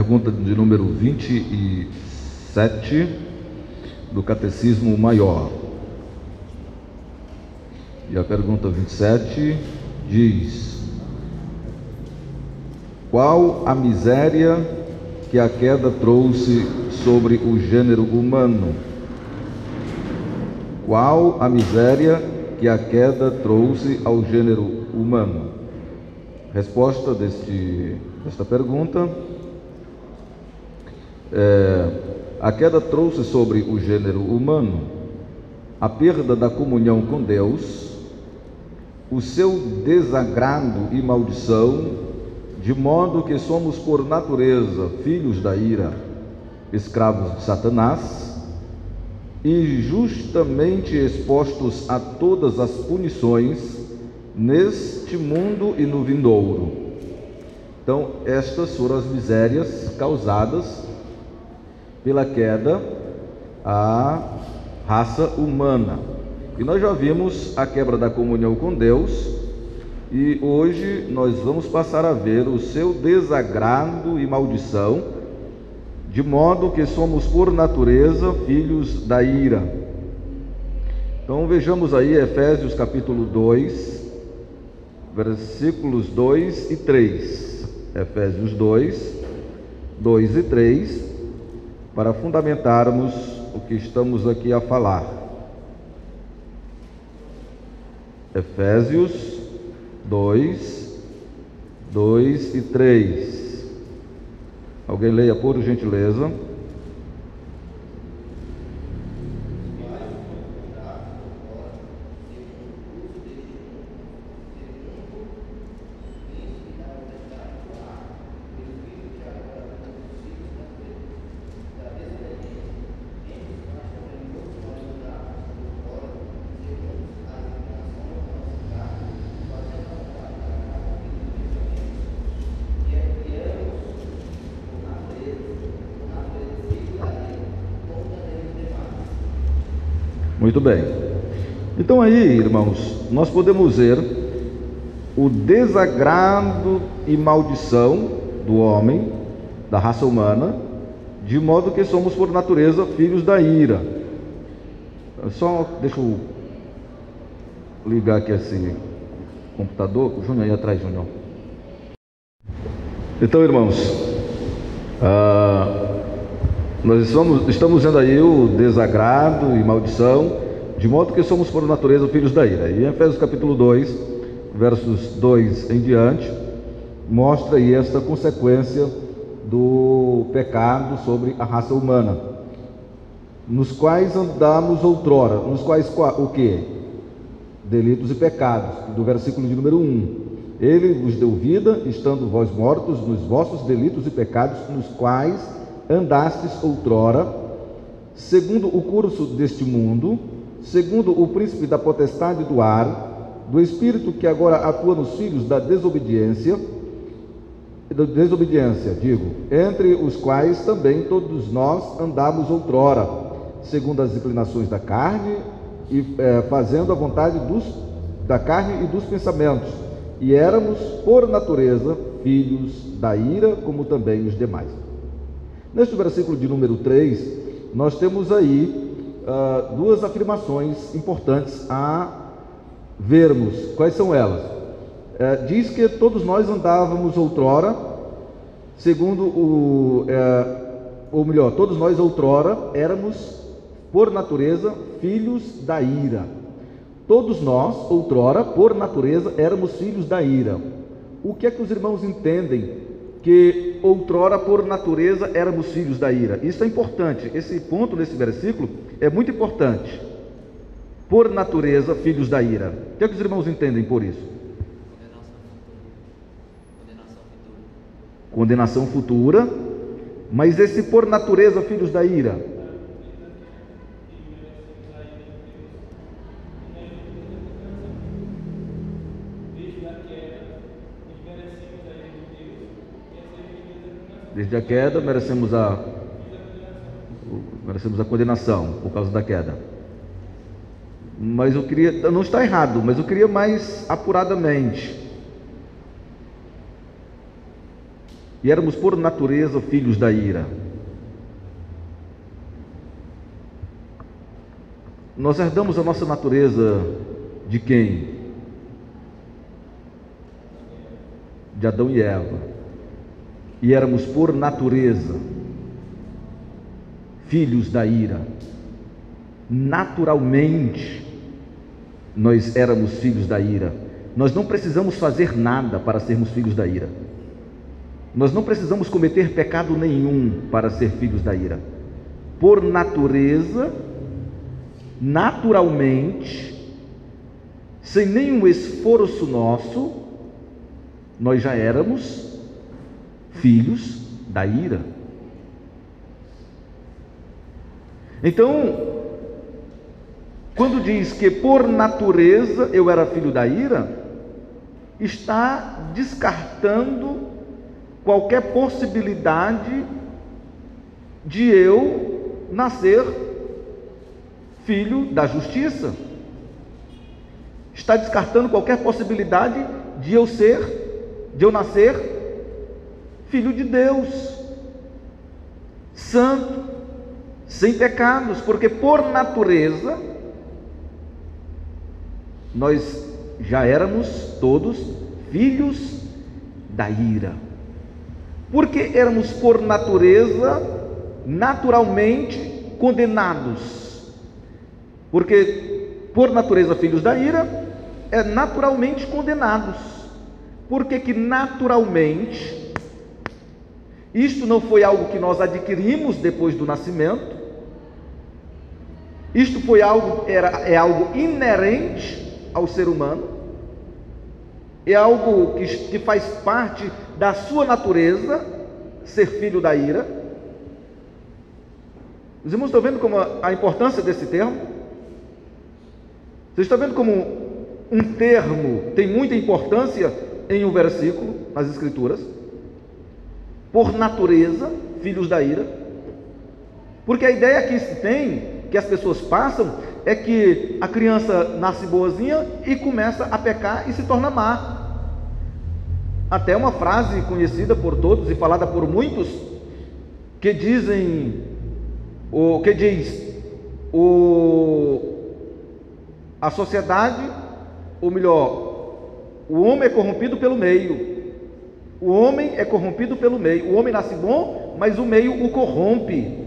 pergunta de número 27 do Catecismo Maior. E a pergunta 27 diz: qual a miséria que a queda trouxe sobre o gênero humano? Qual a miséria que a queda trouxe ao gênero humano? Resposta desta pergunta: a queda trouxe sobre o gênero humano a perda da comunhão com Deus, o seu desagrado e maldição, de modo que somos por natureza filhos da ira, escravos de Satanás, e justamente expostos a todas as punições neste mundo e no vindouro. Então, estas foram as misérias causadas pela queda à raça humana. E nós já vimos a quebra da comunhão com Deus, e hoje nós vamos passar a ver o seu desagrado e maldição, de modo que somos por natureza filhos da ira. Então vejamos aí Efésios capítulo 2, versículos 2 e 3. Efésios 2 e 3, para fundamentarmos o que estamos aqui a falar. Efésios 2 e 3. Alguém leia, por gentileza. Muito bem. Então aí, irmãos, nós podemos ver o desagrado e maldição do homem, da raça humana, de modo que somos por natureza filhos da ira. Só deixa eu ligar aqui esse computador. O Júnior aí atrás, Júnior. Então, irmãos, nós estamos vendo aí o desagrado e maldição, de modo que somos por natureza filhos da ira. E em Efésios capítulo 2, versos 2 em diante, mostra aí esta consequência do pecado sobre a raça humana, nos quais andamos outrora, nos quais o que? Delitos e pecados, do versículo de número 1. Ele vos deu vida, estando vós mortos nos vossos delitos e pecados, nos quais andastes outrora, segundo o curso deste mundo, segundo o príncipe da potestade do ar, do espírito que agora atua nos filhos da desobediência, entre os quais também todos nós andamos outrora, segundo as inclinações da carne, e fazendo a vontade da carne e dos pensamentos, e éramos por natureza filhos da ira, como também os demais. Neste versículo de número 3, nós temos aí duas afirmações importantes a vermos. Quais são elas? Diz que todos nós andávamos outrora, todos nós outrora éramos, por natureza, filhos da ira. Todos nós, outrora, por natureza, éramos filhos da ira. O que é que os irmãos entendem que outrora por natureza éramos filhos da ira? Isso é importante, esse ponto nesse versículo é muito importante. Por natureza, filhos da ira. O que é que os irmãos entendem por isso? Condenação futura. Mas esse por natureza, filhos da ira, desde a queda merecemos a condenação por causa da queda. Mas eu queria, não está errado, mas eu queria mais apuradamente. e éramos por natureza filhos da ira. Nós herdamos a nossa natureza de quem? De Adão e Eva. E éramos por natureza filhos da ira. Naturalmente, nós éramos filhos da ira. Nós não precisamos fazer nada para sermos filhos da ira. Nós não precisamos cometer pecado nenhum para ser filhos da ira. Por natureza, naturalmente, sem nenhum esforço nosso, nós já éramos filhos da ira. Então, quando diz que por natureza eu era filho da ira, está descartando qualquer possibilidade de eu nascer filho da justiça. Está descartando qualquer possibilidade de eu nascer filho de Deus, santo, sem pecados, porque por natureza nós já éramos todos filhos da ira. Porque éramos por natureza, naturalmente condenados. Porque por natureza filhos da ira, é naturalmente condenados. Porque que naturalmente, isto não foi algo que nós adquirimos depois do nascimento, isto foi algo, é algo inerente ao ser humano, é algo que faz parte da sua natureza, ser filho da ira. Os irmãos estão vendo como a importância desse termo? Vocês estão vendo como um termo tem muita importância em um versículo, nas Escrituras? Por natureza, filhos da ira. Porque a ideia que se tem, que as pessoas passam, é que a criança nasce boazinha e começa a pecar e se torna má. Até uma frase conhecida por todos e falada por muitos, que diz, a sociedade, ou melhor, o homem é corrompido pelo meio. O homem é corrompido pelo meio. O homem nasce bom, mas o meio o corrompe.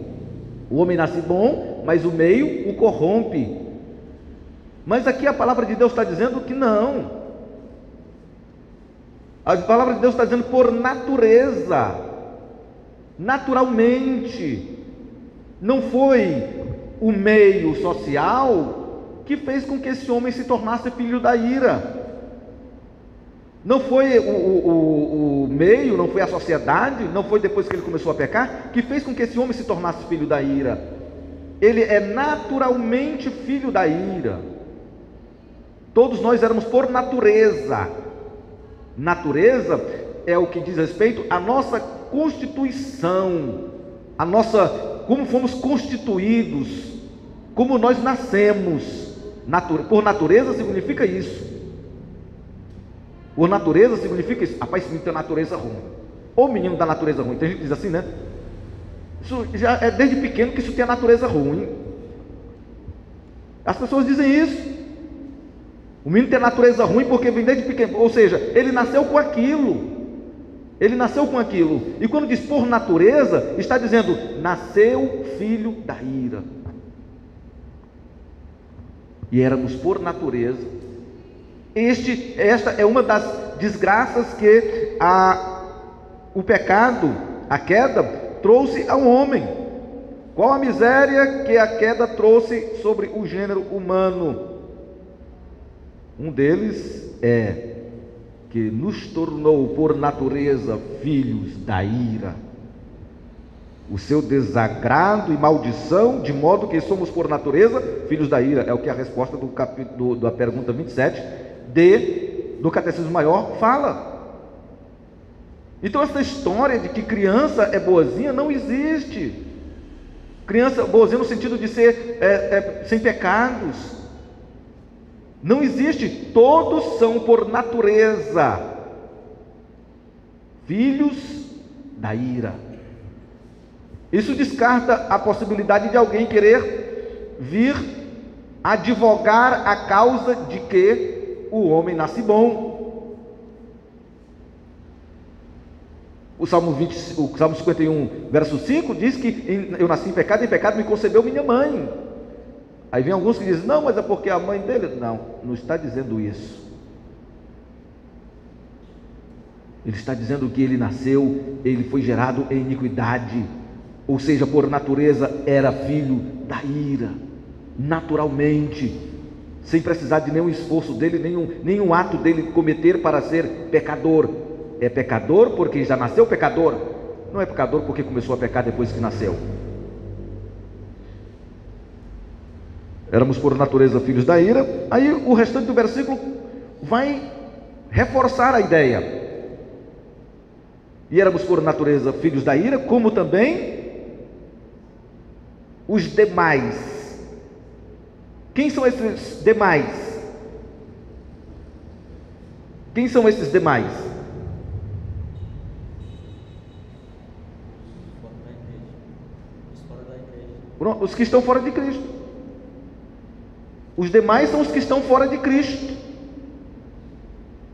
O homem nasce bom, mas o meio o corrompe. Mas aqui a palavra de Deus está dizendo que não. A palavra de Deus está dizendo por natureza, naturalmente. Não foi o meio social que fez com que esse homem se tornasse filho da ira. Não foi o meio, não foi a sociedade, não foi depois que ele começou a pecar, que fez com que esse homem se tornasse filho da ira. Ele é naturalmente filho da ira. Todos nós éramos por natureza. Natureza é o que diz respeito à nossa constituição, como fomos constituídos, como nós nascemos. Por natureza significa isso. Por natureza significa isso. Rapaz, esse menino tem natureza ruim. Ou menino da natureza ruim. Tem gente que diz assim, né? Isso já é desde pequeno que isso tem a natureza ruim. As pessoas dizem isso. O menino tem a natureza ruim porque vem desde pequeno. Ou seja, ele nasceu com aquilo. Ele nasceu com aquilo. E quando diz por natureza, está dizendo, nasceu filho da ira. E éramos por natureza. Esta é uma das desgraças que o pecado, a queda, trouxe ao homem. Qual a miséria que a queda trouxe sobre o gênero humano? Um deles é que nos tornou por natureza filhos da ira. O seu desagrado e maldição, de modo que somos por natureza filhos da ira. É o que a resposta da pergunta 27 do Catecismo Maior fala. Então essa história de que criança é boazinha não existe. Criança boazinha no sentido de ser sem pecados. Não existe. Todos são por natureza filhos da ira. Isso descarta a possibilidade de alguém querer vir advogar a causa de que o homem nasce bom. O Salmo 51, verso 5 diz que eu nasci em pecado me concebeu minha mãe. Aí vem alguns que dizem, não, mas é porque a mãe dele... Não, não está dizendo isso. Ele está dizendo que ele nasceu, ele foi gerado em iniquidade, ou seja, por natureza era filho da ira, naturalmente, sem precisar de nenhum esforço dele, nenhum ato dele cometer para ser pecador. É pecador porque já nasceu pecador, não é pecador porque começou a pecar depois que nasceu. Éramos por natureza filhos da ira. Aí o restante do versículo vai reforçar a ideia. E éramos por natureza filhos da ira, como também os demais. Quem são esses demais? Quem são esses demais? Os que estão fora de Cristo. Os demais são os que estão fora de Cristo.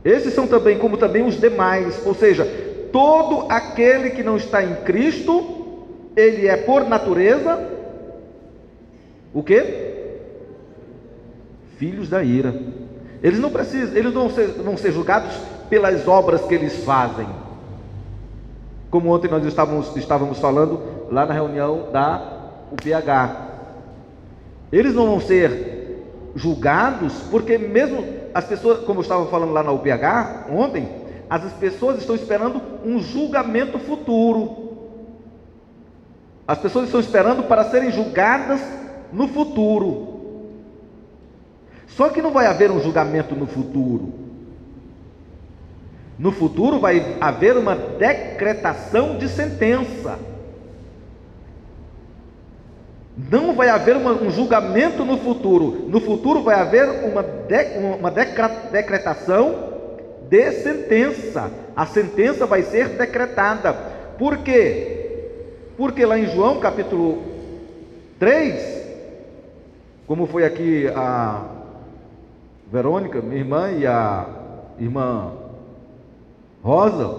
Esses são também, como também os demais, ou seja, todo aquele que não está em Cristo, ele é por natureza, o quê? Filhos da ira. Eles não precisam, eles não vão ser julgados pelas obras que eles fazem. Como ontem nós estávamos falando lá na reunião da UPH. Eles não vão ser julgados, porque mesmo as pessoas, como eu estava falando lá na UPH ontem, as pessoas estão esperando um julgamento futuro. As pessoas estão esperando para serem julgadas no futuro. Só que não vai haver um julgamento no futuro. No futuro vai haver uma decretação de sentença. Não vai haver um julgamento no futuro. No futuro vai haver uma decretação de sentença. A sentença vai ser decretada. Por quê? Porque lá em João capítulo 3, como foi aqui a Verônica, minha irmã, e a irmã Rosa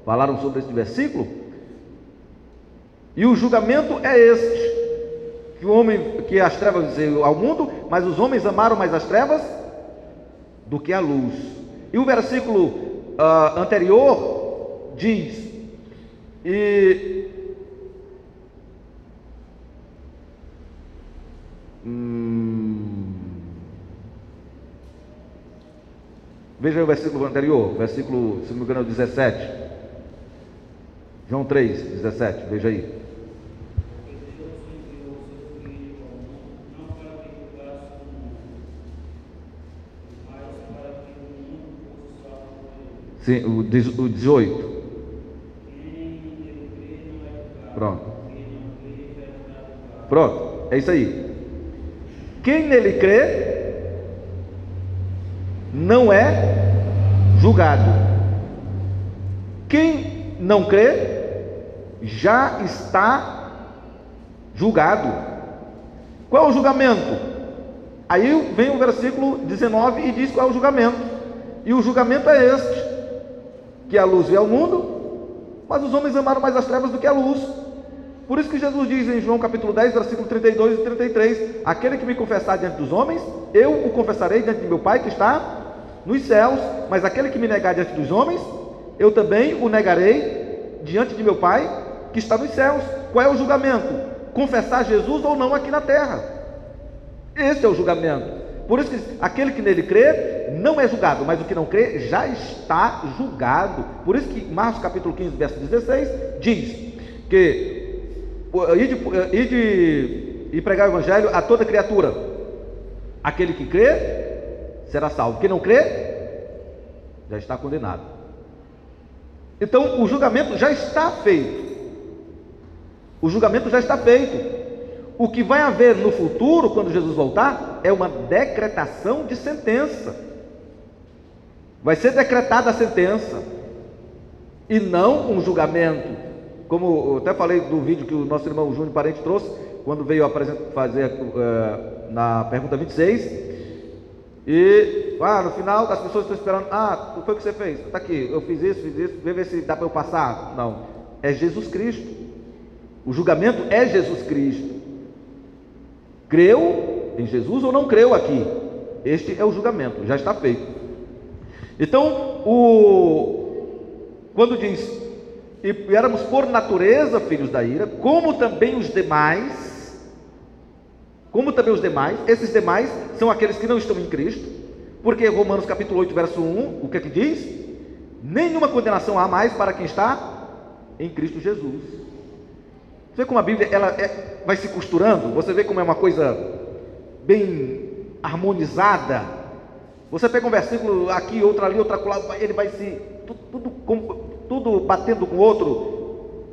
falaram sobre esse versículo, e o julgamento é este: que as trevas veio ao mundo, mas os homens amaram mais as trevas do que a luz. E o versículo anterior diz, veja o versículo anterior, versículo, se não me engano, 17, João 3, 17, veja aí. Sim, o 18. Pronto, é isso aí. Quem nele crê não é julgado. Quem não crê já está julgado. Qual é o julgamento? Aí vem o versículo 19 e diz qual é o julgamento. E o julgamento é este: que a luz veio ao mundo, mas os homens amaram mais as trevas do que a luz. Por isso que Jesus diz em João capítulo 10, versículo 32 e 33, aquele que me confessar diante dos homens, eu o confessarei diante de meu Pai que está nos céus, mas aquele que me negar diante dos homens, eu também o negarei diante de meu Pai que está nos céus. Qual é o julgamento? Confessar Jesus ou não aqui na terra. Esse é o julgamento. Por isso que aquele que nele crê não é julgado, mas o que não crê já está julgado. Por isso que Marcos capítulo 15, verso 16 diz que ide pregar o evangelho a toda criatura. Aquele que crê será salvo, quem não crê já está condenado. Então o julgamento já está feito. O julgamento já está feito. O que vai haver no futuro, quando Jesus voltar, é uma decretação de sentença. Vai ser decretada a sentença e não um julgamento. como eu até falei do vídeo que o nosso irmão Júnior Parente trouxe, quando veio fazer na pergunta 26, e no final as pessoas estão esperando, o que foi que você fez? Está aqui, eu fiz isso, ver se dá para eu passar. Não, é Jesus Cristo, o julgamento é Jesus Cristo. Creu em Jesus ou não creu aqui? Este é o julgamento, já está feito. Então, quando diz, e éramos por natureza filhos da ira, como também os demais, esses demais são aqueles que não estão em Cristo, porque Romanos capítulo 8, verso 1, o que é que diz? Nenhuma condenação há mais para quem está em Cristo Jesus. Você vê como a Bíblia vai se costurando? Você vê como é uma coisa bem harmonizada? Você pega um versículo aqui, outro ali, outro acolá, ele vai se tudo batendo com o outro,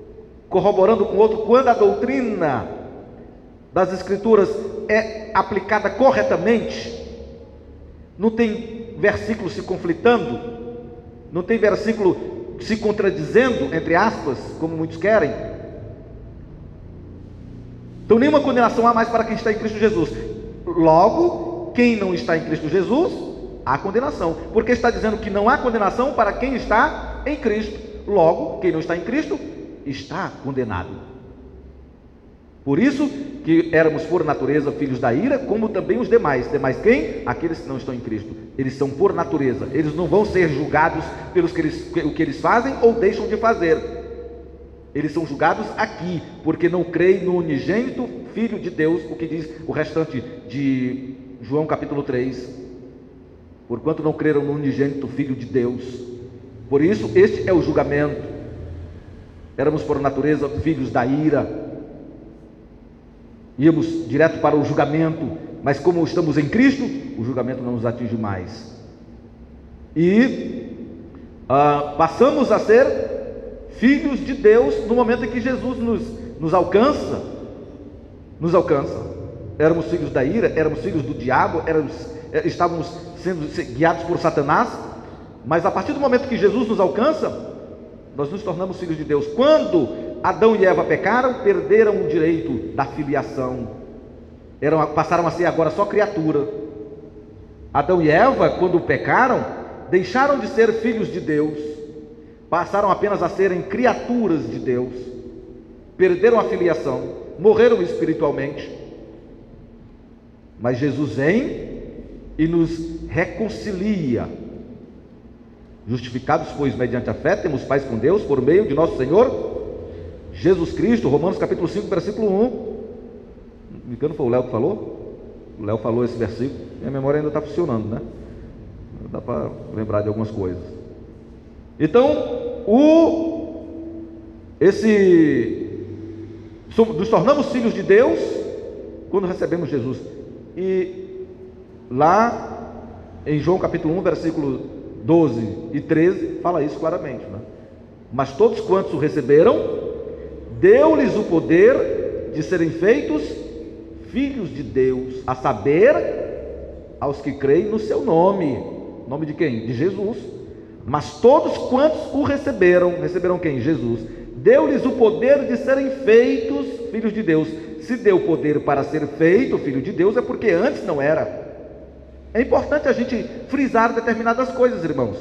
corroborando com o outro. Quando a doutrina das Escrituras é aplicada corretamente, não tem versículo se conflitando, não tem versículo se contradizendo, entre aspas, como muitos querem. Então, nenhuma condenação há mais para quem está em Cristo Jesus. Logo, quem não está em Cristo Jesus, há condenação, porque está dizendo que não há condenação para quem está em Cristo. Logo, quem não está em Cristo, está condenado. Por isso que éramos por natureza filhos da ira, como também os demais. Demais quem? Aqueles que não estão em Cristo. Eles são por natureza, eles não vão ser julgados pelos o que eles fazem ou deixam de fazer. Eles são julgados aqui, porque não creem no unigênito Filho de Deus, o que diz o restante de João capítulo 3. Porquanto não creram no unigênito Filho de Deus. Por isso, este é o julgamento. Éramos por natureza filhos da ira, íamos direto para o julgamento, mas como estamos em Cristo, o julgamento não nos atinge mais. E passamos a ser filhos de Deus no momento em que Jesus nos alcança. Éramos filhos da ira, éramos filhos do diabo, estávamos sendo guiados por Satanás, mas a partir do momento que Jesus nos alcança, nós nos tornamos filhos de Deus. Quando Adão e Eva pecaram, perderam o direito da filiação, passaram a ser agora só criatura. Adão e Eva, quando pecaram, deixaram de ser filhos de Deus, passaram apenas a serem criaturas de Deus, perderam a filiação, morreram espiritualmente. Mas Jesus vem e nos reconcilia. Justificados, pois, mediante a fé, temos paz com Deus por meio de nosso Senhor Jesus Cristo. Romanos capítulo 5, versículo 1. Não me engano, foi o Léo que falou? O Léo falou esse versículo. Minha memória ainda está funcionando, né? Dá para lembrar de algumas coisas. Então, nos tornamos filhos de Deus quando recebemos Jesus. E lá em João capítulo 1, versículo 12 e 13, fala isso claramente, né? Mas todos quantos o receberam, deu-lhes o poder de serem feitos filhos de Deus, a saber, aos que creem no seu nome. Nome de quem? De Jesus. Mas todos quantos o receberam quem? Jesus. Deu-lhes o poder de serem feitos filhos de Deus. Se deu poder para ser feito filho de Deus, é porque antes não era. É importante a gente frisar determinadas coisas, irmãos.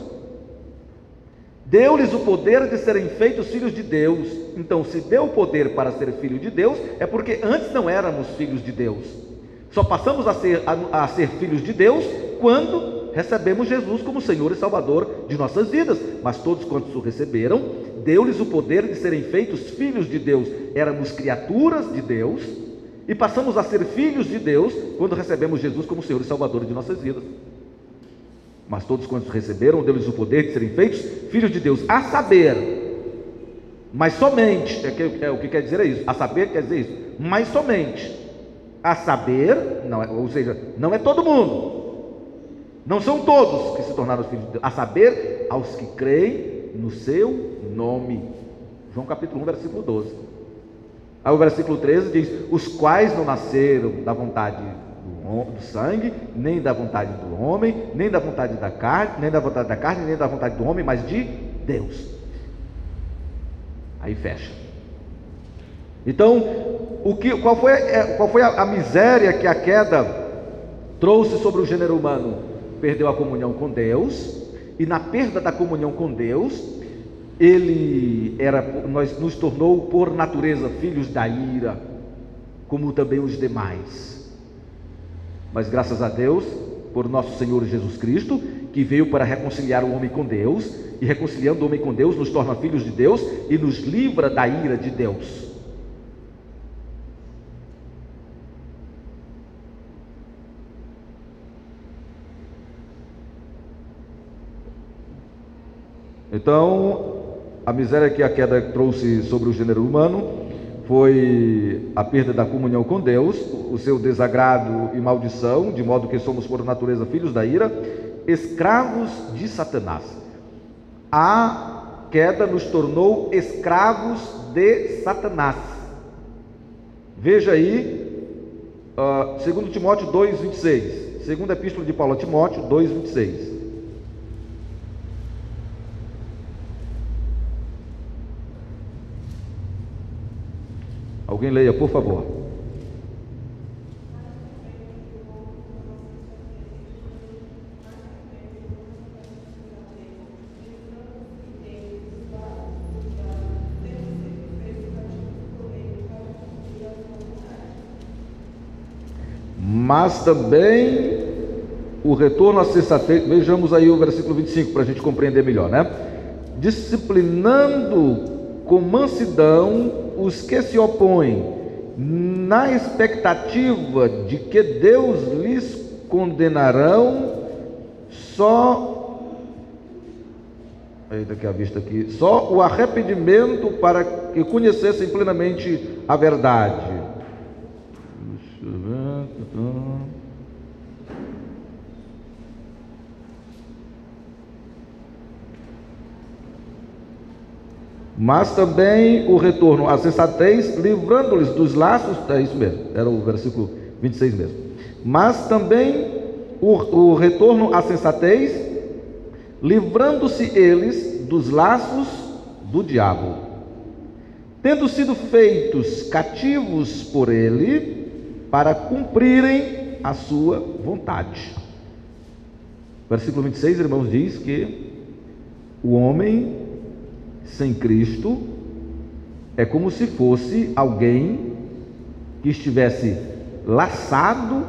Deu-lhes o poder de serem feitos filhos de Deus. Então, se deu o poder para ser filho de Deus, é porque antes não éramos filhos de Deus. Só passamos a ser filhos de Deus quando recebemos Jesus como Senhor e Salvador de nossas vidas. Mas todos quantos o receberam, deu-lhes o poder de serem feitos filhos de Deus. Éramos criaturas de Deus e passamos a ser filhos de Deus quando recebemos Jesus como Senhor e Salvador de nossas vidas. Mas todos quantos receberam, deu-lhes o poder de serem feitos filhos de Deus, a saber, mas somente, o que quer dizer é isso, a saber quer dizer isso, mas somente, a saber, ou seja, não é todo mundo, não são todos que se tornaram filhos de Deus, a saber, aos que creem no seu nome. João capítulo 1, versículo 12. Aí o versículo 13 diz: os quais não nasceram da vontade do sangue, nem da vontade do homem, nem da vontade da carne, nem da vontade do homem, mas de Deus. Aí fecha. Então, qual foi a miséria que a queda trouxe sobre o gênero humano? Perdeu a comunhão com Deus, e na perda da comunhão com Deus, nos tornou por natureza filhos da ira, como também os demais. Mas graças a Deus, por nosso Senhor Jesus Cristo, que veio para reconciliar o homem com Deus, e reconciliando o homem com Deus, nos torna filhos de Deus e nos livra da ira de Deus. Então, a miséria que a queda trouxe sobre o gênero humano foi a perda da comunhão com Deus, o seu desagrado e maldição, de modo que somos por natureza filhos da ira, escravos de Satanás. A queda nos tornou escravos de Satanás. Veja aí, 2 Timóteo 2,26, segunda epístola de Paulo a Timóteo 2,26. Alguém leia, por favor. Mas também o retorno à sensatez. Vejamos aí o versículo 25 para a gente compreender melhor, né? Disciplinando com mansidão os que se opõem, na expectativa de que Deus lhes condenarão só o arrependimento para que conhecessem plenamente a verdade. Mas também o retorno à sensatez, livrando-lhes dos laços, é isso mesmo, era o versículo 26 mesmo. Mas também o retorno à sensatez, livrando-se eles dos laços do diabo, tendo sido feitos cativos por ele, para cumprirem a sua vontade. Versículo 26, irmãos, diz que o homem sem Cristo é como se fosse alguém que estivesse laçado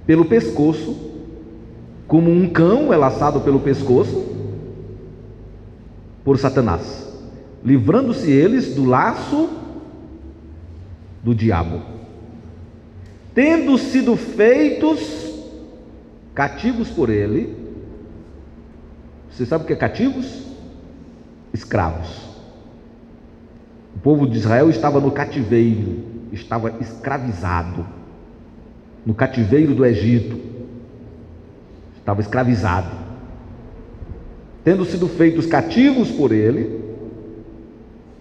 pelo pescoço, como um cão é laçado pelo pescoço por Satanás, livrando-se eles do laço do diabo, tendo sido feitos cativos por ele. Você sabe o que é cativos? Escravos. O povo de Israel estava no cativeiro, estava escravizado, no cativeiro do Egito, estava escravizado, tendo sido feitos cativos por ele,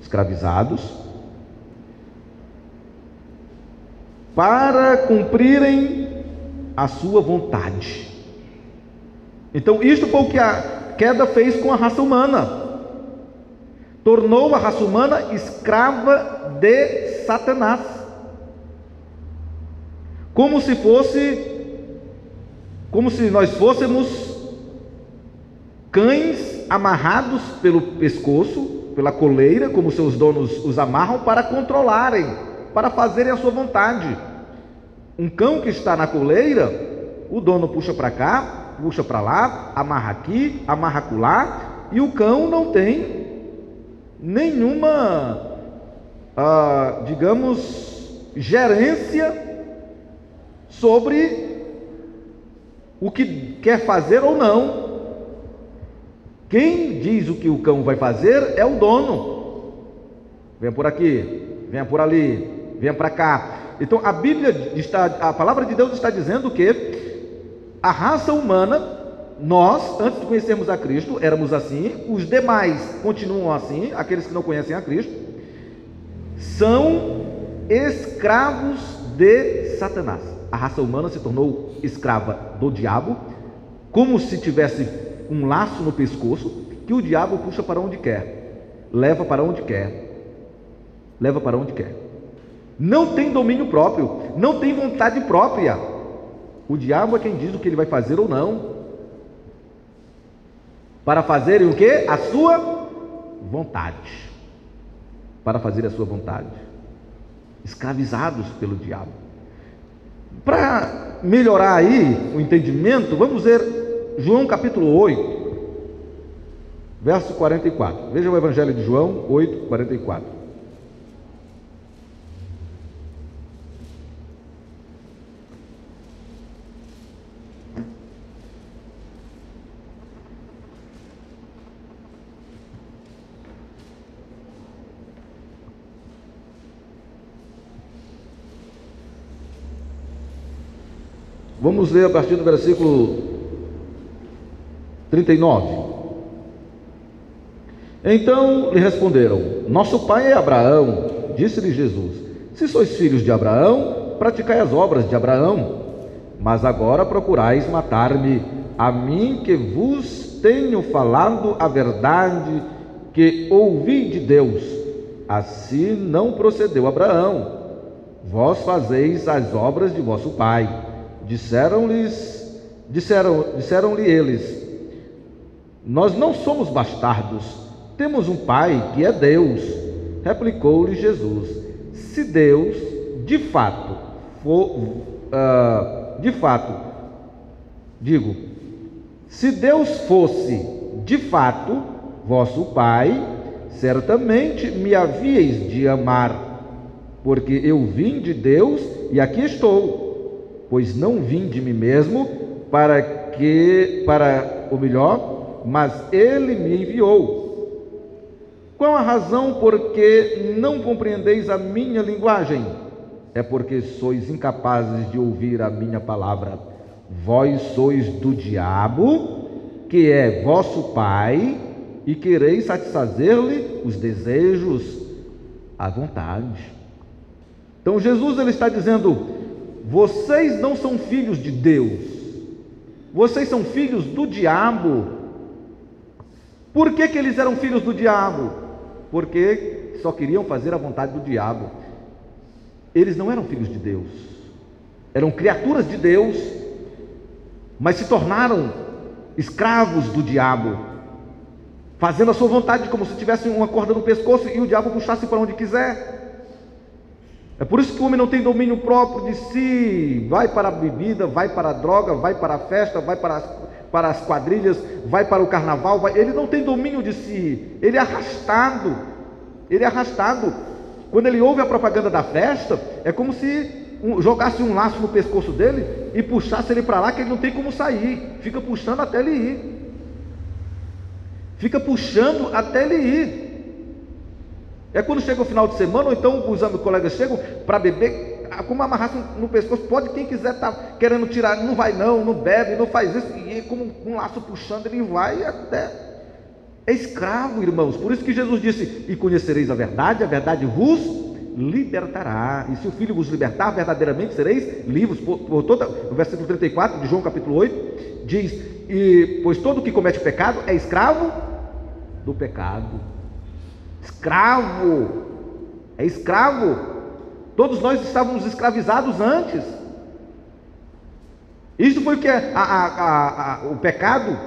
escravizados, para cumprirem a sua vontade. Então isto foi o que a queda fez com a raça humana. Tornou a raça humana escrava de Satanás, como se nós fôssemos cães amarrados pelo pescoço, pela coleira, como seus donos os amarram para controlarem, para fazerem a sua vontade. Um cão que está na coleira, o dono puxa para cá, puxa para lá, amarra aqui, amarra acolá, e o cão não tem nenhuma, digamos, gerência sobre o que quer fazer ou não. Quem diz o que o cão vai fazer é o dono. Venha por aqui, venha por ali, venha para cá. Então a palavra de Deus está dizendo que a raça humana, nós, antes de conhecermos a Cristo, éramos assim, os demais continuam assim, aqueles que não conhecem a Cristo, são escravos de Satanás. A raça humana se tornou escrava do diabo, como se tivesse um laço no pescoço, que o diabo puxa para onde quer, leva para onde quer. leva para onde quer. Não tem domínio próprio, não tem vontade própria. O diabo é quem diz o que ele vai fazer ou não. Para fazerem o quê? A sua vontade. Para fazer a sua vontade. Escravizados pelo diabo. Para melhorar aí o entendimento, vamos ver João capítulo 8, verso 44. Veja o Evangelho de João 8, 44. Vamos ler a partir do versículo 39. Então lhe responderam: nosso pai é Abraão. Disse-lhe Jesus: se sois filhos de Abraão, praticai as obras de Abraão. Mas agora procurais matar-me, a mim que vos tenho falado a verdade que ouvi de Deus. Assim não procedeu Abraão. Vós fazeis as obras de vosso pai. Disseram-lhe eles: nós não somos bastardos, temos um pai que é Deus. Replicou-lhe Jesus: se Deus de fato se Deus fosse de fato vosso pai, certamente me havíeis de amar, porque eu vim de Deus e aqui estou. Pois não vim de mim mesmo mas ele me enviou. Qual a razão por que não compreendeis a minha linguagem? É porque sois incapazes de ouvir a minha palavra. Vós sois do diabo, que é vosso pai, e quereis satisfazer-lhe os desejos à vontade. Então Jesus ele está dizendo: vocês não são filhos de Deus, vocês são filhos do diabo. Por que eles eram filhos do diabo? Porque só queriam fazer a vontade do diabo. Eles não eram filhos de Deus, eram criaturas de Deus, mas se tornaram escravos do diabo, fazendo a sua vontade, como se tivessem uma corda no pescoço e o diabo puxasse para onde quiser. É por isso que o homem não tem domínio próprio de si. Vai para a bebida, vai para a droga, vai para a festa, vai para as quadrilhas, vai para o carnaval. Ele não tem domínio de si. Ele é arrastado. Ele é arrastado. Quando ele ouve a propaganda da festa, é como se jogasse um laço no pescoço dele e puxasse ele para lá, que ele não tem como sair. Fica puxando até ele ir. Fica puxando até ele ir. É quando chega o final de semana, ou então os colegas chegam para beber, com uma amarração no pescoço. Pode, quem quiser estar querendo tirar, não vai não bebe, não faz isso. E como um laço puxando, ele vai até... É escravo, irmãos. Por isso que Jesus disse: e conhecereis a verdade vos libertará. E se o Filho vos libertar, verdadeiramente sereis livres. O versículo 34 de João capítulo 8 diz: pois todo o que comete pecado é escravo do pecado. Escravo, é escravo. Todos nós estávamos escravizados antes. Isso foi o que o pecado,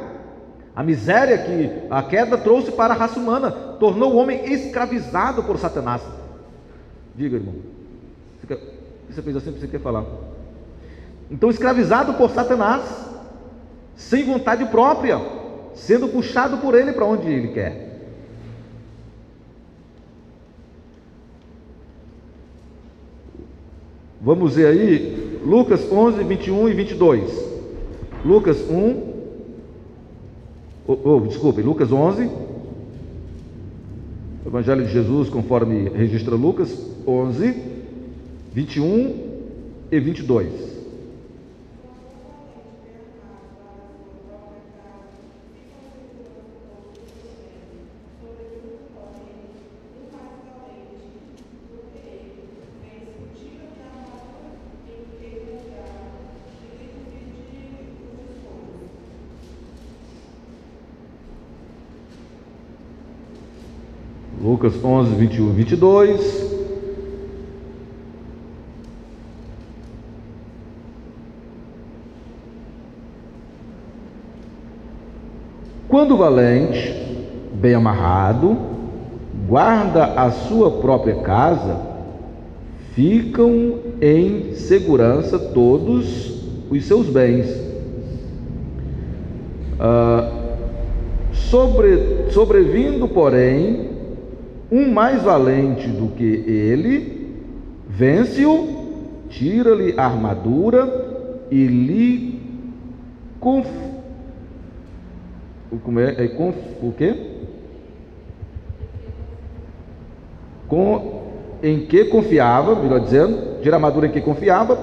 a miséria que a queda trouxe para a raça humana, tornou o homem escravizado por Satanás. Diga, irmão, você fez assim, você quer falar? Então, escravizado por Satanás, sem vontade própria, sendo puxado por ele para onde ele quer. Vamos ver aí Lucas 11, 21 e 22. Lucas 11, Evangelho de Jesus conforme registra Lucas 11, 21 e 22. Lucas 11, 21 e 22. Quando o valente, bem amarrado, guarda a sua própria casa, ficam em segurança todos os seus bens. Sobrevindo, porém, um mais valente do que ele, vence-o, tira-lhe a armadura e lhe em que confiava, melhor dizendo, tira a armadura em que confiava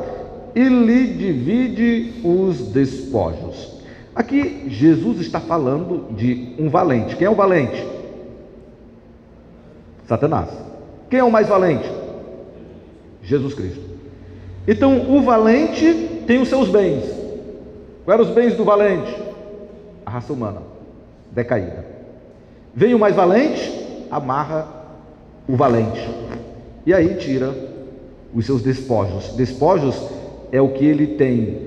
e lhe divide os despojos. Aqui Jesus está falando de um valente. Quem é o valente? Satanás. Quem é o mais valente? Jesus Cristo. Então o valente tem os seus bens. Quais eram os bens do valente? A raça humana decaída. Vem o mais valente, amarra o valente e aí tira os seus despojos. Despojos é o que ele tem,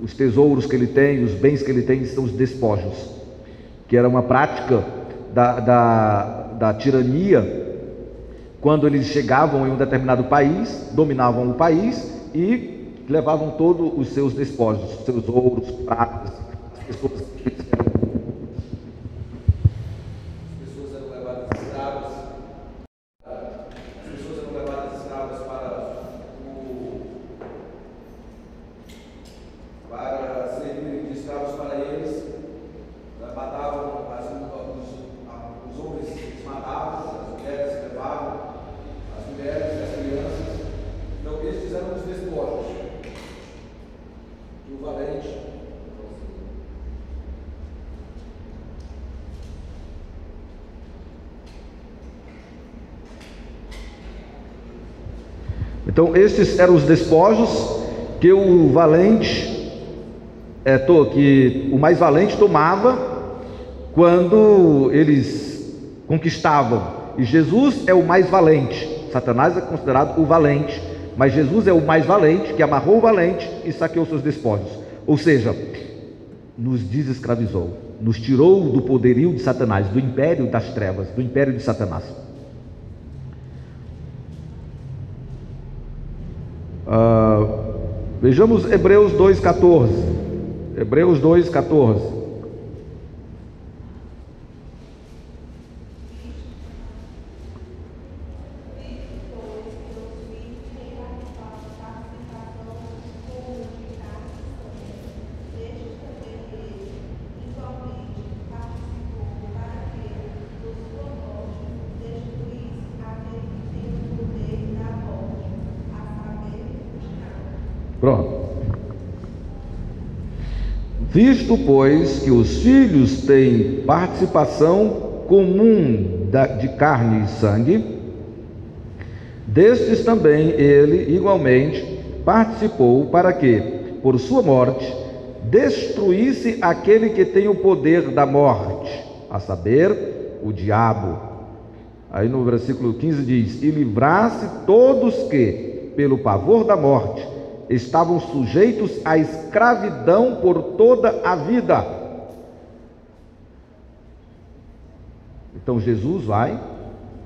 os tesouros que ele tem, os bens que ele tem são os despojos, que era uma prática da tirania. Quando eles chegavam em um determinado país, dominavam o país e levavam todos os seus despojos, os seus ouros, pratas, as pessoas eram levadas escravas, para servirem de escravos para eles, matavam os homens, eles matavam, as mulheres levavam, as mulheres e as crianças. Então eles fizeram os despojos do valente. Então esses eram os despojos que o valente, que o mais valente tomava quando eles conquistavam. E Jesus é o mais valente. Satanás é considerado o valente, mas Jesus é o mais valente, que amarrou o valente e saqueou seus despojos. Ou seja, nos desescravizou, nos tirou do poderio de Satanás, do império das trevas, do império de Satanás. Vejamos Hebreus 2,14. Hebreus 2,14. Pronto. Visto, pois, que os filhos têm participação comum de carne e sangue, destes também ele igualmente participou, para que, por sua morte, destruísse aquele que tem o poder da morte, a saber, o diabo. Aí no versículo 15 diz: e livrasse todos que, pelo pavor da morte, estavam sujeitos à escravidão por toda a vida. Então Jesus vai,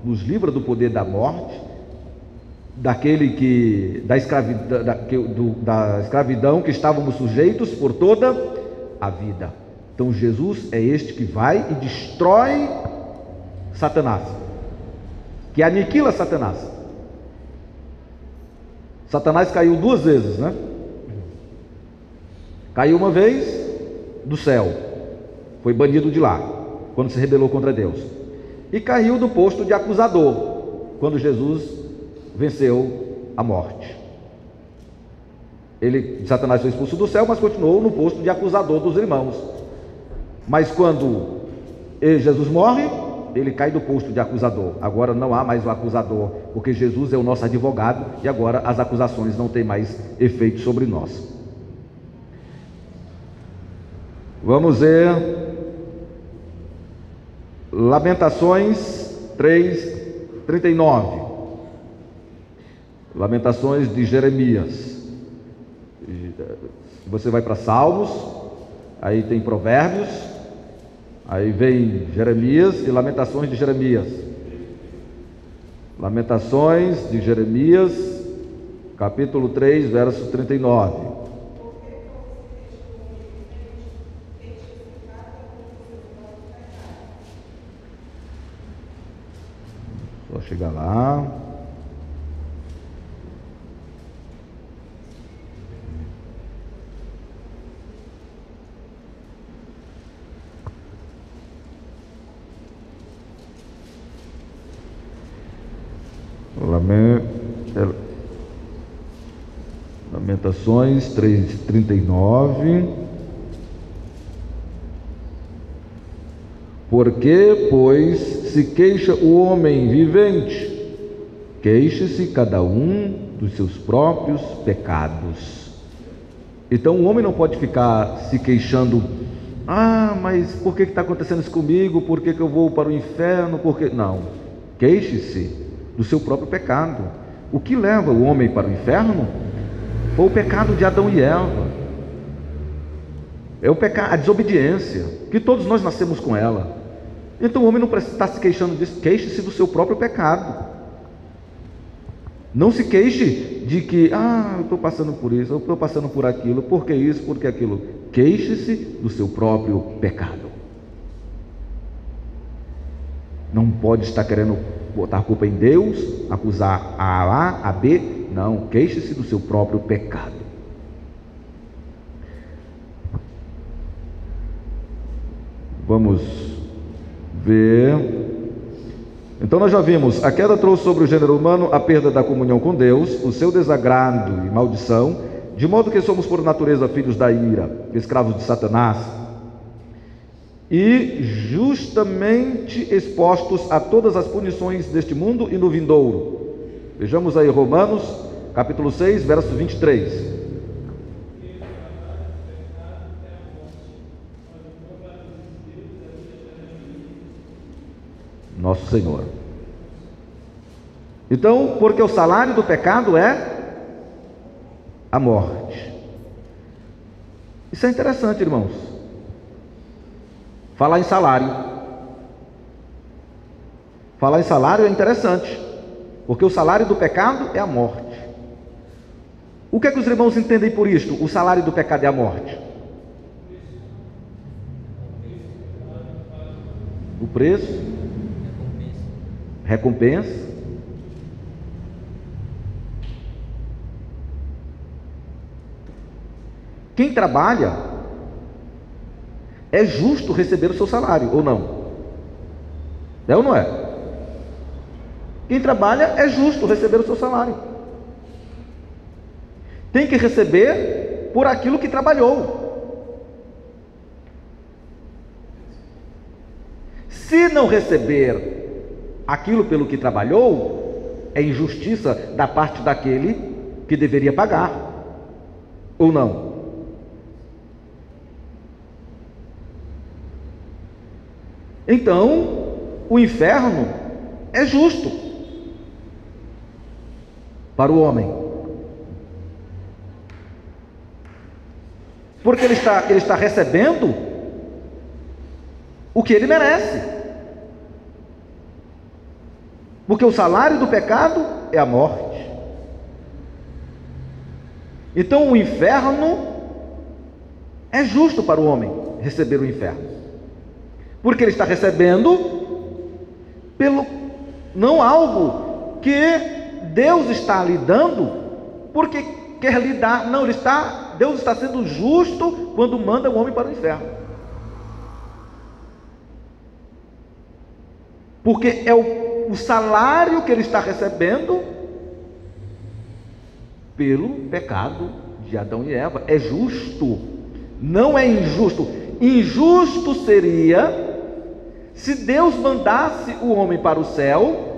nos livra do poder da morte, da escravidão que estávamos sujeitos por toda a vida. Então Jesus é este que vai e destrói Satanás, que aniquila Satanás. Satanás caiu duas vezes, né? Caiu uma vez do céu, foi banido de lá, quando se rebelou contra Deus. E caiu do posto de acusador, quando Jesus venceu a morte. Satanás foi expulso do céu, mas continuou no posto de acusador dos irmãos. Mas quando Jesus morre, ele cai do posto de acusador. Agora não há mais o acusador, porque Jesus é o nosso advogado e agora as acusações não têm mais efeito sobre nós. Vamos ver Lamentações 3:39. Lamentações de Jeremias. Você vai para Salmos, aí tem Provérbios, Aí vem Jeremias e Lamentações de Jeremias. Lamentações de Jeremias, capítulo 3, verso 39. Só chegar lá. Lamentações 3:39. Porque, pois, se queixa o homem vivente, queixe-se cada um dos seus próprios pecados. Então o homem não pode ficar se queixando: ah, mas por que está acontecendo isso comigo? Por que eu vou para o inferno? Não, queixe-se do seu próprio pecado. O que leva o homem para o inferno foi o pecado de Adão e Eva. É o pecado, a desobediência, que todos nós nascemos com ela. Então o homem não precisa estar se queixando disso. Queixe-se do seu próprio pecado. Não se queixe de que, eu estou passando por isso, eu estou passando por aquilo, por que isso, por que aquilo. Queixe-se do seu próprio pecado. Não pode estar querendo botar a culpa em Deus, acusar a A, a B. Não, queixe-se do seu próprio pecado. Vamos ver. Então nós já vimos, a queda trouxe sobre o gênero humano a perda da comunhão com Deus, o seu desagrado e maldição, de modo que somos por natureza filhos da ira, escravos de Satanás, e justamente expostos a todas as punições deste mundo e no vindouro. Vejamos aí Romanos, capítulo 6, verso 23. Nosso Senhor. Então, porque o salário do pecado é a morte. Isso é interessante, irmãos. Falar em salário. Falar em salário é interessante, porque o salário do pecado é a morte. O que é que os irmãos entendem por isto? O salário do pecado é a morte. O preço, recompensa. Quem trabalha é justo receber o seu salário, ou não? É ou não é? Quem trabalha é justo receber o seu salário. Tem que receber por aquilo que trabalhou. Se não receber aquilo pelo que trabalhou, é injustiça da parte daquele que deveria pagar, ou não? Então, o inferno é justo para o homem, porque ele está recebendo o que ele merece, porque o salário do pecado é a morte. Então o inferno é justo para o homem receber o inferno, porque ele está recebendo pelo não algo que Deus está lhe dando porque quer lhe dar. Não, Deus está sendo justo quando manda o homem para o inferno, porque é o salário que ele está recebendo pelo pecado de Adão e Eva. É justo, não é injusto. Injusto seria se Deus mandasse o homem para o céu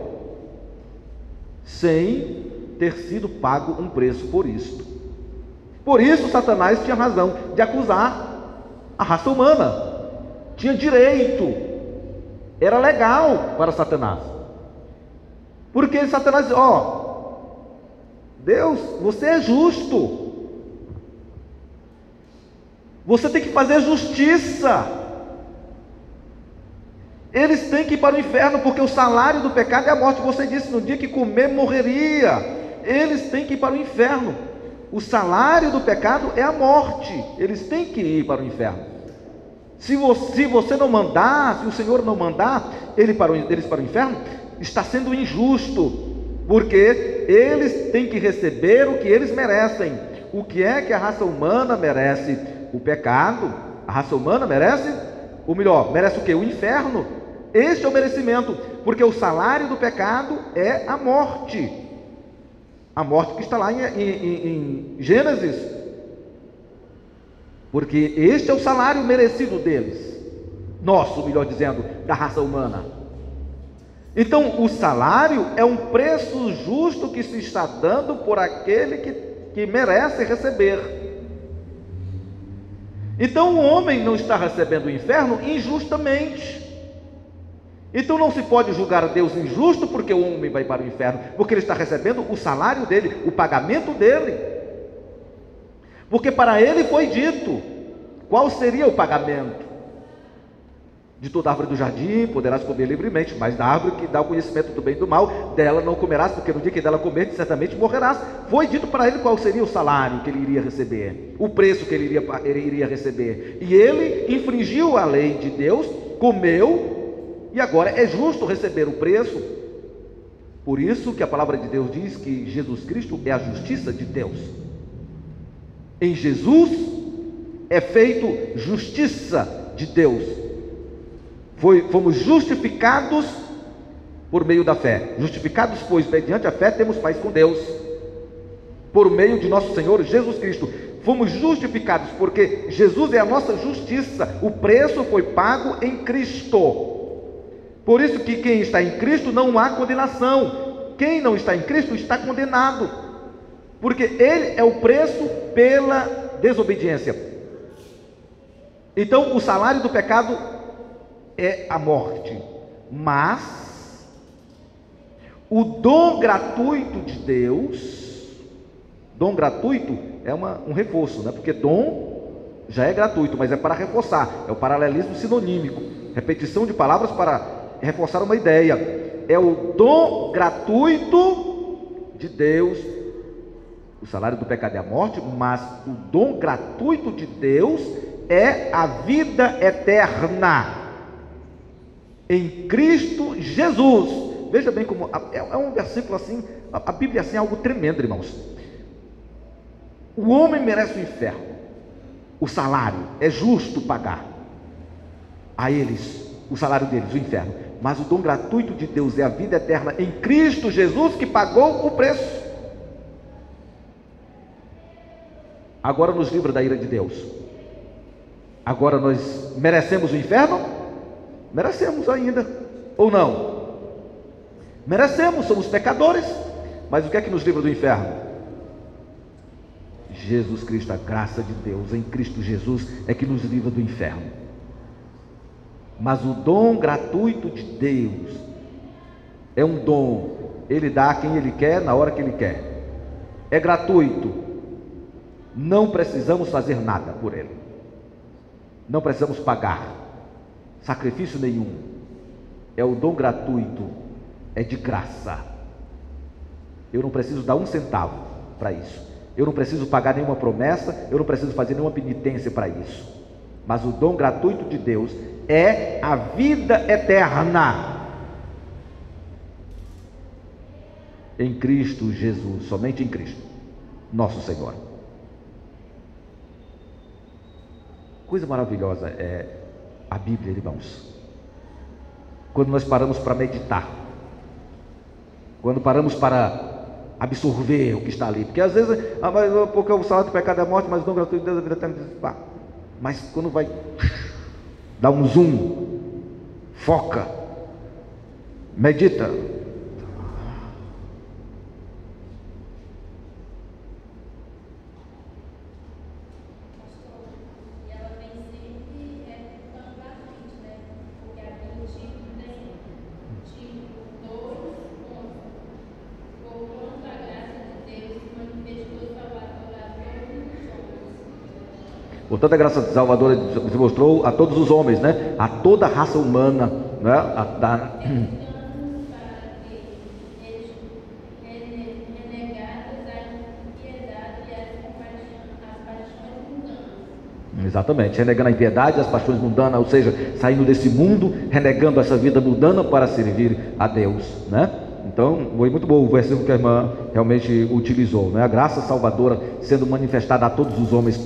sem ter sido pago um preço por isto. Por isso Satanás tinha razão de acusar a raça humana. Tinha direito, era legal para Satanás, porque Satanás diz: Deus, você é justo, você tem que fazer justiça. Eles têm que ir para o inferno, porque o salário do pecado é a morte. Você disse no dia que comer morreria. Eles têm que ir para o inferno. O salário do pecado é a morte. Eles têm que ir para o inferno. Se você não mandar, se o Senhor não mandar eles para o inferno, está sendo injusto, porque eles têm que receber o que eles merecem. O que é que a raça humana merece? O pecado. A raça humana merece, ou melhor, merece o quê? O inferno. Este é o merecimento, porque o salário do pecado é a morte. A morte que está lá em Gênesis. Porque este é o salário merecido deles. Nosso, melhor dizendo, da raça humana. Então, o salário é um preço justo que se está dando por aquele que merece receber. Então, o homem não está recebendo o inferno injustamente. Então, não se pode julgar Deus injusto porque o homem vai para o inferno, porque ele está recebendo o salário dele, o pagamento dele. Porque para ele foi dito qual seria o pagamento. De toda árvore do jardim poderás comer livremente, mas da árvore que dá o conhecimento do bem e do mal, dela não comerás, porque no dia que dela comer, certamente morrerás. Foi dito para ele qual seria o salário que ele iria receber, o preço que ele iria receber. E ele infringiu a lei de Deus, comeu, e agora é justo receber o preço. Por isso que a palavra de Deus diz que Jesus Cristo é a justiça de Deus. Em Jesus é feito justiça de Deus. Fomos justificados por meio da fé. Justificados, pois, mediante a fé, temos paz com Deus, por meio de nosso Senhor Jesus Cristo. Fomos justificados porque Jesus é a nossa justiça. O preço foi pago em Cristo. Por isso que quem está em Cristo não há condenação. Quem não está em Cristo está condenado, porque Ele é o preço pela desobediência. Então, o salário do pecado é a morte, mas o dom gratuito de Deus, dom gratuito é um reforço, né? Porque dom já é gratuito, mas é para reforçar, é o paralelismo sinonímico, repetição de palavras para reforçar uma ideia. É o dom gratuito de Deus. O salário do pecado é a morte, mas o dom gratuito de Deus é a vida eterna em Cristo Jesus. Veja bem como é um versículo assim, a Bíblia assim é algo tremendo, irmãos. O homem merece o inferno, o salário é justo pagar a eles, o salário deles, o inferno, mas o dom gratuito de Deus é a vida eterna em Cristo Jesus, que pagou o preço. Agora nos livra da ira de Deus. Agora nós merecemos o inferno? Merecemos ainda, ou não? Merecemos, somos pecadores, mas o que é que nos livra do inferno? Jesus Cristo, a graça de Deus em Cristo Jesus é que nos livra do inferno. Mas o dom gratuito de Deus é um dom, Ele dá a quem Ele quer, na hora que Ele quer, é gratuito, não precisamos fazer nada por Ele, não precisamos pagar sacrifício nenhum, é o dom gratuito, é de graça. Eu não preciso dar um centavo para isso, eu não preciso pagar nenhuma promessa, eu não preciso fazer nenhuma penitência para isso, mas o dom gratuito de Deus é a vida eterna em Cristo Jesus, somente em Cristo, nosso Senhor. Coisa maravilhosa é a Bíblia, irmãos. Quando nós paramos para meditar, quando paramos para absorver o que está ali, porque às vezes, porque o salário do pecado é a morte, mas o dom gratuito de Deus é a vida eterna. Mas quando vai dar um zoom, foca, medita, portanto a graça salvadora se mostrou a todos os homens, né? A toda a raça humana. né, exatamente, renegando a impiedade, as paixões mundanas, ou seja, saindo desse mundo, renegando essa vida mundana para servir a Deus, né? Então, foi muito bom o versículo que a irmã realmente utilizou, né? A graça salvadora sendo manifestada a todos os homens,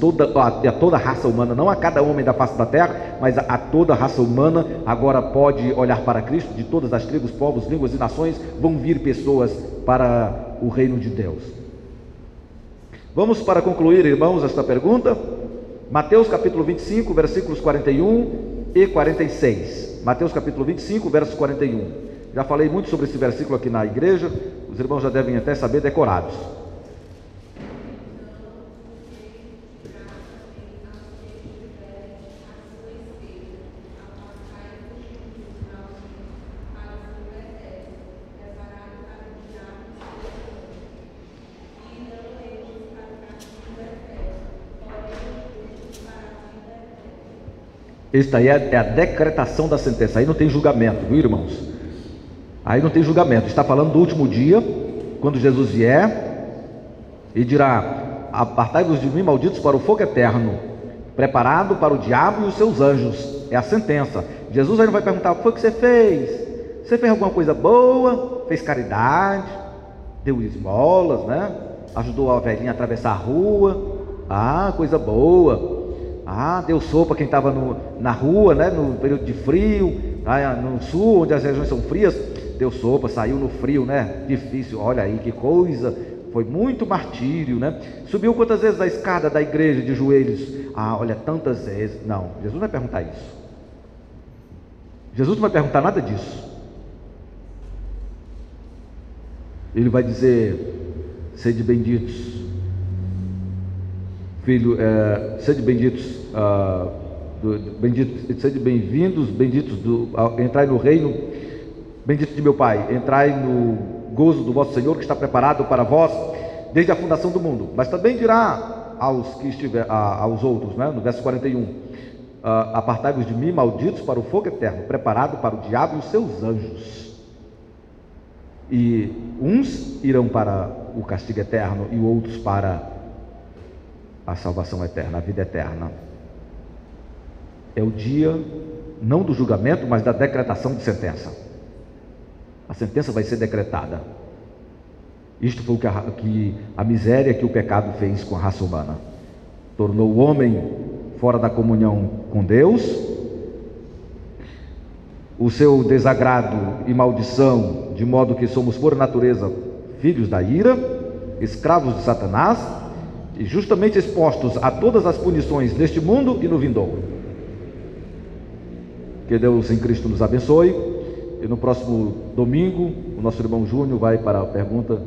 a toda a raça humana, não a cada homem da face da terra, mas a toda a raça humana. Agora pode olhar para Cristo. De todas as tribos, povos, línguas e nações vão vir pessoas para o reino de Deus. Vamos, para concluir, irmãos, esta pergunta, Mateus capítulo 25, versículos 41 e 46. Mateus capítulo 25, verso 41. Já falei muito sobre esse versículo aqui na igreja, os irmãos já devem até saber decorados. Esta aí é a decretação da sentença. Aí não tem julgamento, viu, irmãos? Aí não tem julgamento. Está falando do último dia, quando Jesus vier e dirá: apartai-vos de mim, malditos, para o fogo eterno, preparado para o diabo e os seus anjos. É a sentença. Jesus aí não vai perguntar: o que foi que você fez? Você fez alguma coisa boa? Fez caridade? Deu esmolas, né? Ajudou a velhinha a atravessar a rua? Ah, coisa boa. Ah, deu sopa quem estava na rua, né? No período de frio, no sul, onde as regiões são frias, deu sopa, saiu no frio, né? Difícil, olha aí que coisa, foi muito martírio, né? Subiu quantas vezes a escada da igreja de joelhos? Ah, olha, tantas vezes. Não, Jesus não vai perguntar isso. Jesus não vai perguntar nada disso. Ele vai dizer: sede benditos, filho, sede benditos, sede bem-vindos, benditos entrai no reino, bendito de meu Pai, entrai no gozo do vosso Senhor, que está preparado para vós desde a fundação do mundo. Mas também dirá aos outros, né, no verso 41, apartai-vos de mim, malditos, para o fogo eterno, preparado para o diabo e os seus anjos. E uns irão para o castigo eterno e outros para a salvação eterna, a vida eterna. É o dia, não do julgamento, mas da decretação de sentença. A sentença vai ser decretada. Isto foi a miséria que o pecado fez com a raça humana. Tornou o homem fora da comunhão com Deus, o seu desagrado e maldição, de modo que somos por natureza filhos da ira, escravos de Satanás, e justamente expostos a todas as punições neste mundo e no vindouro. Que Deus em Cristo nos abençoe. E no próximo domingo o nosso irmão Júnior vai para a pergunta.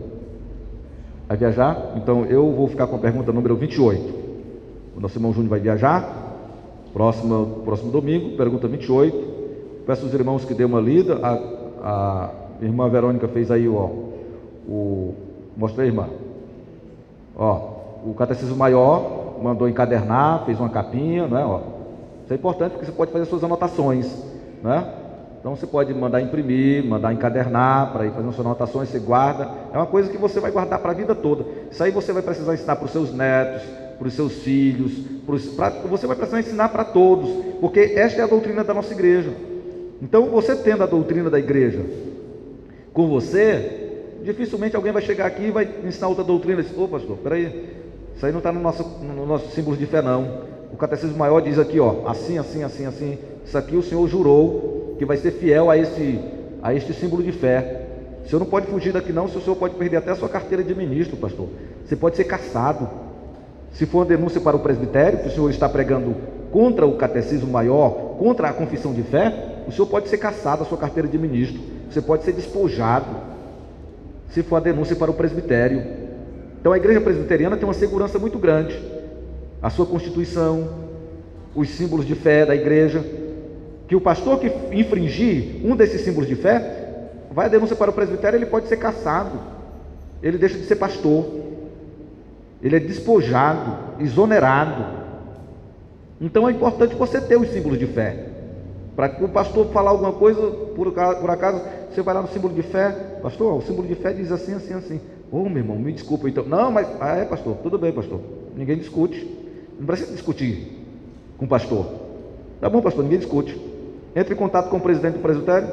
Vai viajar? Então eu vou ficar com a pergunta número 28. O nosso irmão Júnior vai viajar. Próximo domingo, pergunta 28. Peço aos irmãos que dêem uma lida. A irmã Verônica fez aí, mostrei, irmã. O Catecismo Maior mandou encadernar, fez uma capinha, não é? Isso é importante porque você pode fazer suas anotações, né? Então você pode mandar imprimir, mandar encadernar, para ir fazendo suas anotações, você guarda. É uma coisa que você vai guardar para a vida toda. Isso aí você vai precisar ensinar para os seus netos, para os seus filhos, você vai precisar ensinar para todos, porque esta é a doutrina da nossa igreja. Então, você tendo a doutrina da igreja com você, dificilmente alguém vai chegar aqui e vai ensinar outra doutrina e dizer: ô pastor, peraí, isso aí não está no nosso símbolo de fé não. O Catecismo Maior diz aqui, assim, assim, assim, assim, isso aqui o Senhor jurou que vai ser fiel a este símbolo de fé. O senhor não pode fugir daqui não, se o senhor pode perder até a sua carteira de ministro, pastor. Você pode ser cassado. Se for uma denúncia para o presbitério, que o senhor está pregando contra o Catecismo Maior, contra a confissão de fé, o senhor pode ser cassado a sua carteira de ministro. Você pode ser despojado, se for a denúncia para o presbitério. Então a igreja presbiteriana tem uma segurança muito grande. A sua constituição, os símbolos de fé da igreja, que o pastor que infringir um desses símbolos de fé, vai a denúncia para o presbitério, ele pode ser cassado, ele deixa de ser pastor, ele é despojado, exonerado. Então é importante você ter os símbolos de fé. Para que o pastor falar alguma coisa, por acaso, você vai lá no símbolo de fé, pastor, o símbolo de fé diz assim, assim, assim. Ô, meu irmão, me desculpa então. Não, mas, pastor, tudo bem, pastor. Ninguém discute. Não precisa discutir com o pastor. Tá bom, pastor, ninguém discute. Entre em contato com o presidente do presbitério.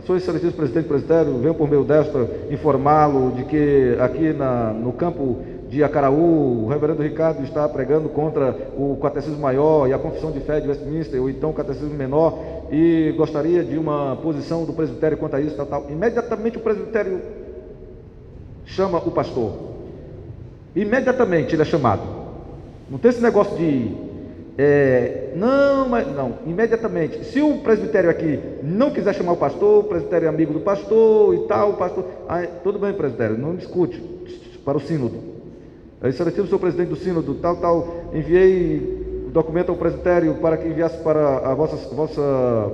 Sou excelentíssimo presidente do presbitério, venho por meio desta informá-lo de que aqui no campo de Acaraú, o reverendo Ricardo está pregando contra o catecismo maior e a confissão de fé de Westminster, ou então o catecismo menor, e gostaria de uma posição do presbitério quanto a isso, tal, tal. Imediatamente o presbitério chama o pastor. Imediatamente ele é chamado. Não tem esse negócio de não, imediatamente. Se o presbitério aqui não quiser chamar o pastor, o presbitério é amigo do pastor e tal, o pastor, tudo bem, presbitério, não discute, para o sínodo. Excelentíssimo senhor presidente do sínodo, tal, enviei o documento ao presbitério para que enviasse para a vossa